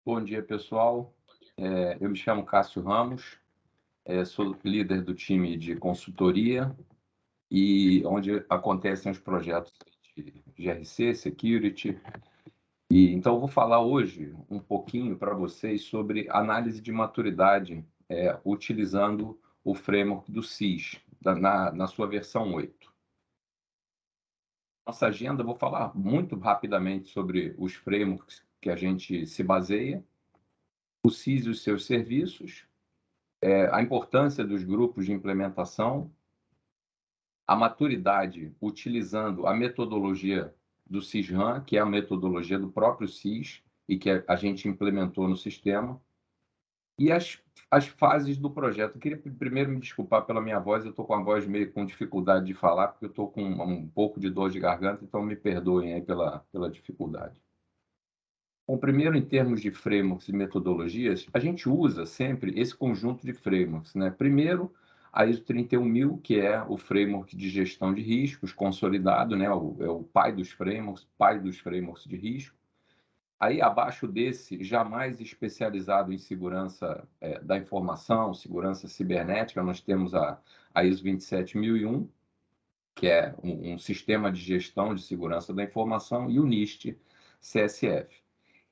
Bom dia, pessoal. Eu me chamo Cássio Ramos, sou líder do time de consultoria e onde acontecem os projetos de GRC, Security. E então eu vou falar hoje um pouquinho para vocês sobre análise de maturidade, utilizando o framework do SIS, na sua versão 8. Nossa agenda, eu vou falar muito rapidamente sobre os frameworks que a gente se baseia, o SIS e os seus serviços, a importância dos grupos de implementação, a maturidade utilizando a metodologia do SIS-RAM, que é a metodologia do próprio SIS e que a gente implementou no sistema, e as fases do projeto. Eu queria primeiro me desculpar pela minha voz, eu estou com a voz meio com dificuldade de falar, porque eu estou com um pouco de dor de garganta, então me perdoem aí pela dificuldade. Bom, primeiro, em termos de frameworks e metodologias, a gente usa sempre esse conjunto de frameworks, né? Primeiro, a ISO 31000, que é o framework de gestão de riscos consolidado, né? É o pai dos frameworks de risco. Aí, abaixo desse, já mais especializado em segurança da informação, segurança cibernética, nós temos a ISO 27001, que é um sistema de gestão de segurança da informação, e o NIST CSF.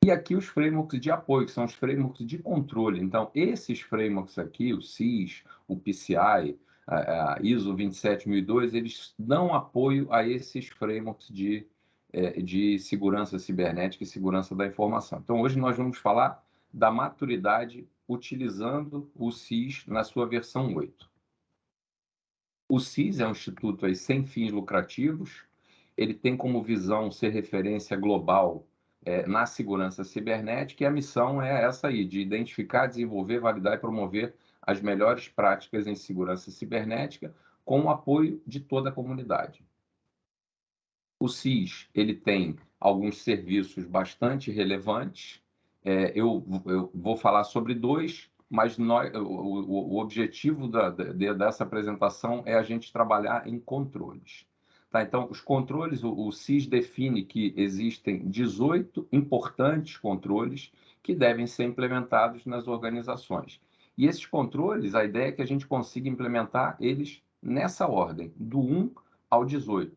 E aqui os frameworks de apoio, que são os frameworks de controle. Então, esses frameworks aqui, o SIS, o PCI, a ISO 27002, eles dão apoio a esses frameworks de segurança cibernética e segurança da informação. Então, hoje nós vamos falar da maturidade utilizando o SIS na sua versão 8. O SIS é um instituto aí sem fins lucrativos, ele tem como visão ser referência global na segurança cibernética, e a missão é essa aí, de identificar, desenvolver, validar e promover as melhores práticas em segurança cibernética com o apoio de toda a comunidade. O SIS, ele tem alguns serviços bastante relevantes, eu vou falar sobre dois, mas o objetivo dessa apresentação é a gente trabalhar em controles. Tá? Então, os controles, o SIS define que existem 18 importantes controles que devem ser implementados nas organizações. E esses controles, a ideia é que a gente consiga implementar eles nessa ordem, do 1 ao 18.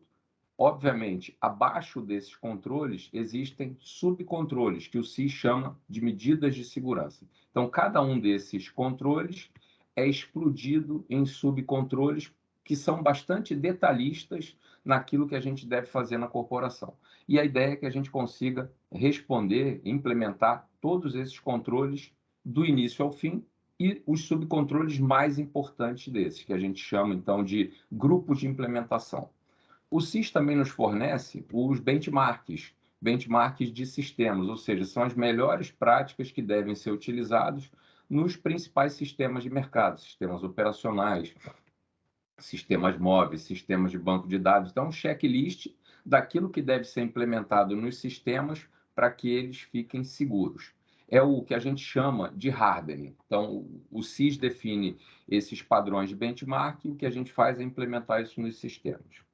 Obviamente, abaixo desses controles existem subcontroles, que o SIS chama de medidas de segurança. Então, cada um desses controles é explodido em subcontroles que são bastante detalhistas naquilo que a gente deve fazer na corporação. E a ideia é que a gente consiga responder, implementar todos esses controles do início ao fim e os subcontroles mais importantes desses, que a gente chama, então, de grupos de implementação. O SIS também nos fornece os benchmarks de sistemas, ou seja, são as melhores práticas que devem ser utilizados nos principais sistemas de mercado, sistemas operacionais, sistemas móveis, sistemas de banco de dados. Então, um checklist daquilo que deve ser implementado nos sistemas para que eles fiquem seguros. É o que a gente chama de hardening. Então, o SIS define esses padrões de benchmark e o que a gente faz é implementar isso nos sistemas.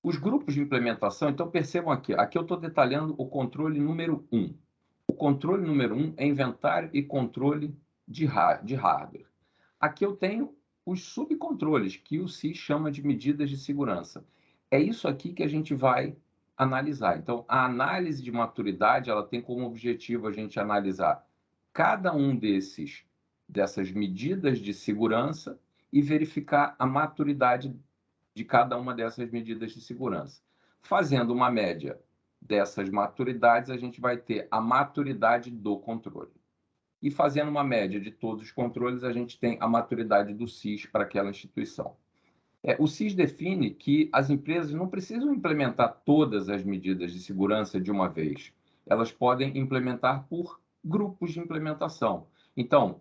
Os grupos de implementação, então percebam aqui eu estou detalhando o controle número 1. O controle número 1 é inventário e controle de hardware. Aqui eu tenho os subcontroles, que o SIS chama de medidas de segurança. É isso aqui que a gente vai analisar. Então, a análise de maturidade, ela tem como objetivo a gente analisar cada um dessas medidas de segurança e verificar a maturidade de cada uma dessas medidas de segurança. Fazendo uma média dessas maturidades, a gente vai ter a maturidade do controle. E fazendo uma média de todos os controles, a gente tem a maturidade do SIS para aquela instituição. O SIS define que as empresas não precisam implementar todas as medidas de segurança de uma vez. Elas podem implementar por grupos de implementação. Então,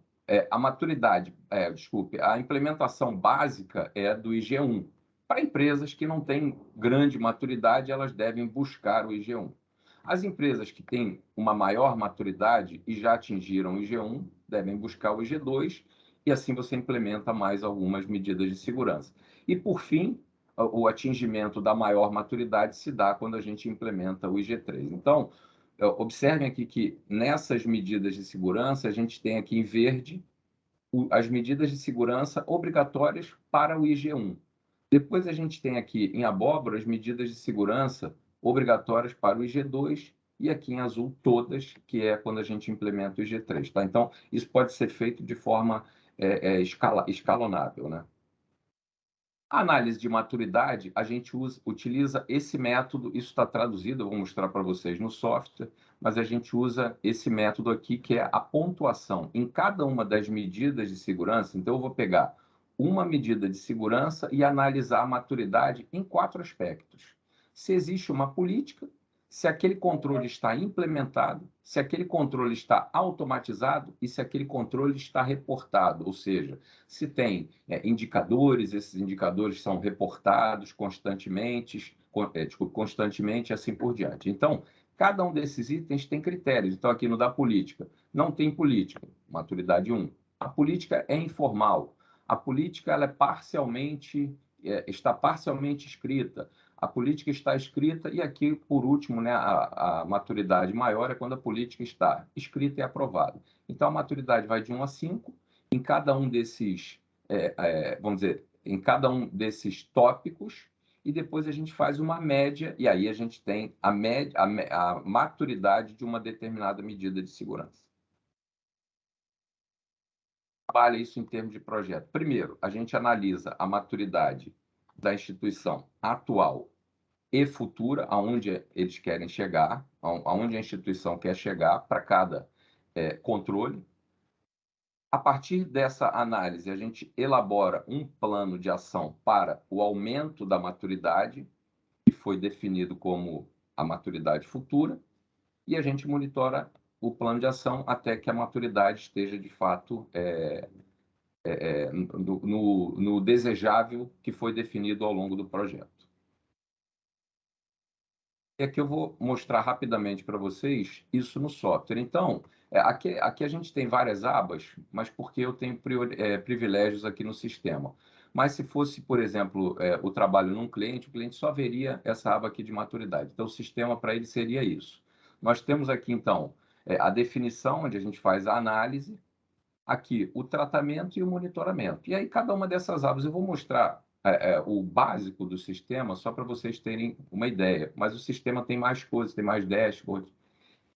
a implementação básica é do IG1. Para empresas que não têm grande maturidade, elas devem buscar o IG1. As empresas que têm uma maior maturidade e já atingiram o IG1 devem buscar o IG2, e assim você implementa mais algumas medidas de segurança. E, por fim, o atingimento da maior maturidade se dá quando a gente implementa o IG3. Então, Observem aqui que nessas medidas de segurança, a gente tem aqui em verde as medidas de segurança obrigatórias para o IG1. Depois a gente tem aqui em abóbora as medidas de segurança obrigatórias para o IG2 e aqui em azul todas, que é quando a gente implementa o IG3. Tá? Então, isso pode ser feito de forma escalonável. Né? A análise de maturidade, a gente utiliza esse método, isso está traduzido, eu vou mostrar para vocês no software, mas a gente usa esse método aqui, que é a pontuação em cada uma das medidas de segurança. Então, eu vou pegar uma medida de segurança e analisar a maturidade em 4 aspectos. Se existe uma política, se aquele controle está implementado, se aquele controle está automatizado e se aquele controle está reportado, ou seja, se tem indicadores, esses indicadores são reportados constantemente, constantemente, assim por diante. Então, cada um desses itens tem critérios. Então, aqui no da política, não tem política, maturidade 1. A política é informal. A política ela está parcialmente escrita. A política está escrita e aqui, por último, né, a maturidade maior é quando a política está escrita e aprovada. Então, a maturidade vai de 1 a 5. Em cada um desses, vamos dizer, em cada um desses tópicos, e depois a gente faz uma média, e aí a gente tem a, média, a maturidade de uma determinada medida de segurança. Trabalha isso em termos de projeto. Primeiro, a gente analisa a maturidade da instituição atual e futura, aonde eles querem chegar, aonde a instituição quer chegar para cada controle. A partir dessa análise, a gente elabora um plano de ação para o aumento da maturidade, que foi definido como a maturidade futura, e a gente monitora o plano de ação até que a maturidade esteja, de fato, no desejável que foi definido ao longo do projeto. E aqui eu vou mostrar rapidamente para vocês isso no software. Então, aqui a gente tem várias abas, mas porque eu tenho privilégios aqui no sistema. Mas se fosse, por exemplo, o trabalho num cliente, o cliente só veria essa aba aqui de maturidade. Então, o sistema para ele seria isso. Nós temos aqui, então, a definição, onde a gente faz a análise, aqui o tratamento e o monitoramento. E aí, cada uma dessas abas, eu vou mostrar o básico do sistema, só para vocês terem uma ideia. Mas o sistema tem mais coisas, tem mais dashboards.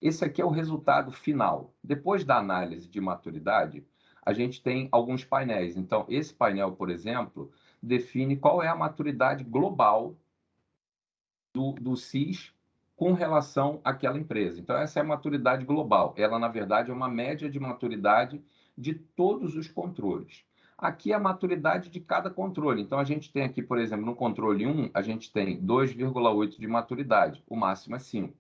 Esse aqui é o resultado final. Depois da análise de maturidade, a gente tem alguns painéis. Então, esse painel, por exemplo, define qual é a maturidade global do CIS com relação àquela empresa. Então, essa é a maturidade global. Ela, na verdade, é uma média de maturidade de todos os controles. Aqui é a maturidade de cada controle. Então, a gente tem aqui, por exemplo, no controle 1, a gente tem 2,8 de maturidade, o máximo é 5.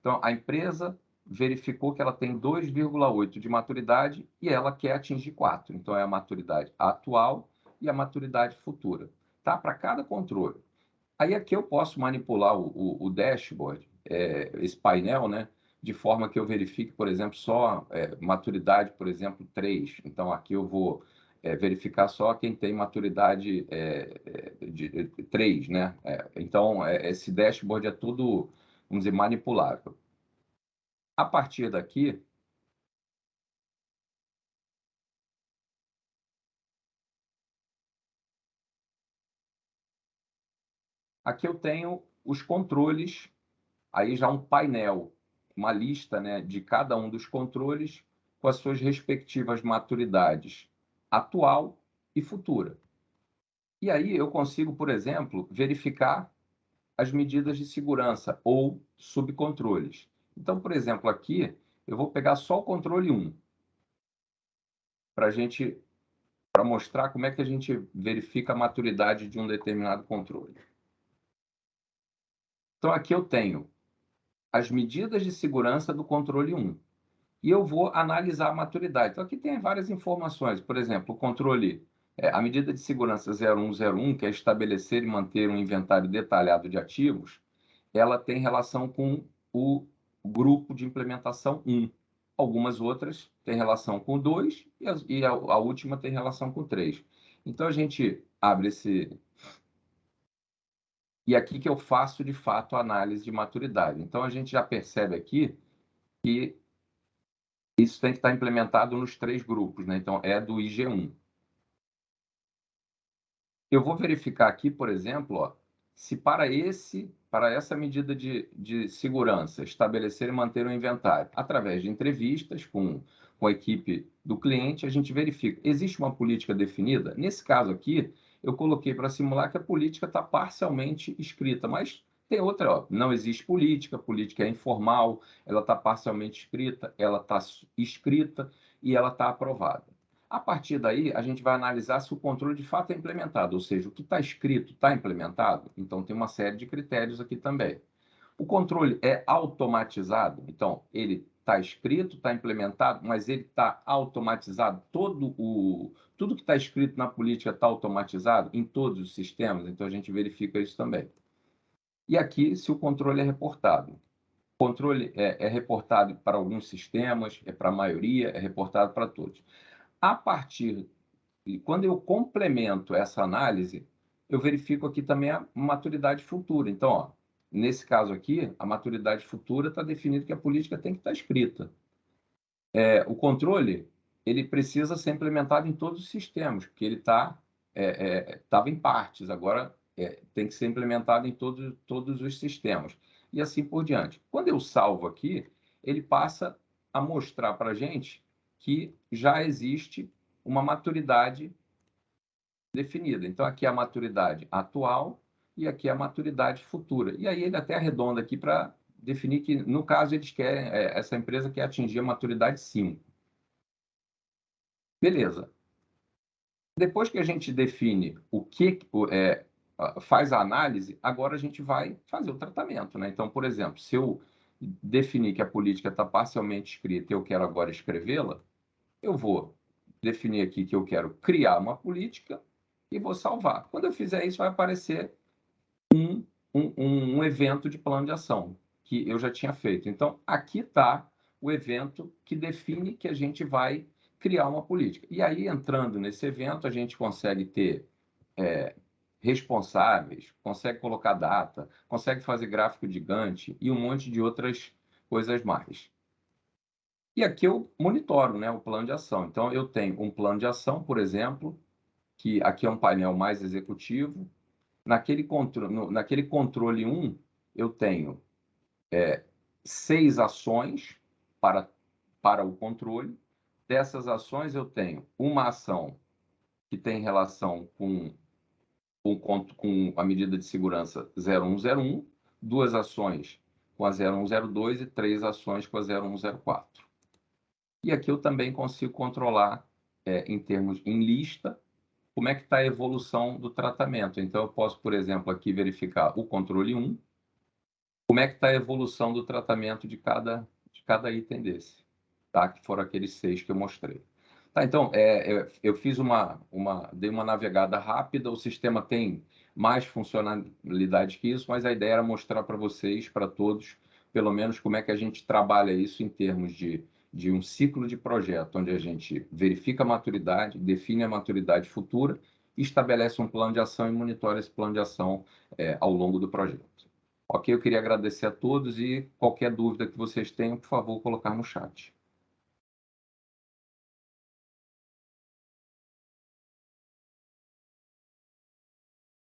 Então, a empresa verificou que ela tem 2,8 de maturidade e ela quer atingir 4. Então, é a maturidade atual e a maturidade futura. Tá? Para cada controle. Aí aqui eu posso manipular o dashboard, esse painel, né, de forma que eu verifique, por exemplo, só maturidade, por exemplo, 3. Então, aqui eu vou verificar só quem tem maturidade de 3, né? Então, esse dashboard é tudo, vamos dizer, manipulável. A partir daqui, aqui eu tenho os controles, aí já um painel, uma lista, né, de cada um dos controles com as suas respectivas maturidades atual e futura. E aí eu consigo, por exemplo, verificar as medidas de segurança ou subcontroles. Então, por exemplo, aqui eu vou pegar só o controle 1 para mostrar como é que a gente verifica a maturidade de um determinado controle. Então, aqui eu tenho as medidas de segurança do controle 1. E eu vou analisar a maturidade. Então, aqui tem várias informações. Por exemplo, o controle, a medida de segurança 0101, que é estabelecer e manter um inventário detalhado de ativos, ela tem relação com o grupo de implementação 1. Algumas outras têm relação com o 2 e a última tem relação com o 3. Então, a gente abre esse... E aqui que eu faço, de fato, a análise de maturidade. Então, a gente já percebe aqui que isso tem que estar implementado nos 3 grupos, né? Então, é do IG1. Eu vou verificar aqui, por exemplo, ó, se para essa medida de segurança, estabelecer e manter o inventário, através de entrevistas com a equipe do cliente, a gente verifica, existe uma política definida? Nesse caso aqui, eu coloquei para simular que a política está parcialmente escrita, mas tem outra, ó, não existe política, a política é informal, ela está parcialmente escrita, ela está escrita e ela está aprovada. A partir daí, a gente vai analisar se o controle de fato é implementado, ou seja, o que está escrito está implementado. Então, tem uma série de critérios aqui também. O controle é automatizado, então, ele está escrito, está implementado, mas ele está automatizado. Tudo que está escrito na política está automatizado em todos os sistemas, então a gente verifica isso também. E aqui, se o controle é reportado. O controle é reportado para alguns sistemas, é para a maioria, é reportado para todos. A partir e quando eu complemento essa análise, eu verifico aqui também a maturidade futura. Então, ó, nesse caso aqui, a maturidade futura está definido que a política tem que estar escrita. O controle, ele precisa ser implementado em todos os sistemas, porque ele estava em partes, agora tem que ser implementado em todos os sistemas. E assim por diante. Quando eu salvo aqui, ele passa a mostrar para a gente que já existe uma maturidade definida. Então, aqui é a maturidade atual e aqui é a maturidade futura. E aí ele até arredonda aqui para definir que, no caso, eles querem, essa empresa quer atingir a maturidade 5. Beleza. Depois que a gente define faz a análise, agora a gente vai fazer o tratamento, né? Então, por exemplo, se eu definir que a política está parcialmente escrita e eu quero agora escrevê-la, eu vou definir aqui que eu quero criar uma política e vou salvar. Quando eu fizer isso, vai aparecer um evento de plano de ação que eu já tinha feito. Então, aqui está o evento que define que a gente vai criar uma política. E aí, entrando nesse evento, a gente consegue ter responsáveis, consegue colocar data, consegue fazer gráfico de Gantt e um monte de outras coisas mais. E aqui eu monitoro, né, o plano de ação. Então, eu tenho um plano de ação, por exemplo, que aqui é um painel mais executivo. Naquele controle 1, eu tenho 6 ações para o controle. Dessas ações, eu tenho uma ação que tem relação com a medida de segurança 0101, 2 ações com a 0102 e 3 ações com a 0104. E aqui eu também consigo controlar, em lista, como é que está a evolução do tratamento. Então, eu posso, por exemplo, aqui verificar o controle 1, como é que está a evolução do tratamento de cada item desse, tá? Que foram aqueles 6 que eu mostrei. Tá, então, eu fiz dei uma navegada rápida, o sistema tem mais funcionalidade que isso, mas a ideia era mostrar para vocês, para todos, pelo menos como é que a gente trabalha isso em termos de um ciclo de projeto, onde a gente verifica a maturidade, define a maturidade futura, estabelece um plano de ação e monitora esse plano de ação ao longo do projeto. Ok, eu queria agradecer a todos e qualquer dúvida que vocês tenham, por favor, colocar no chat.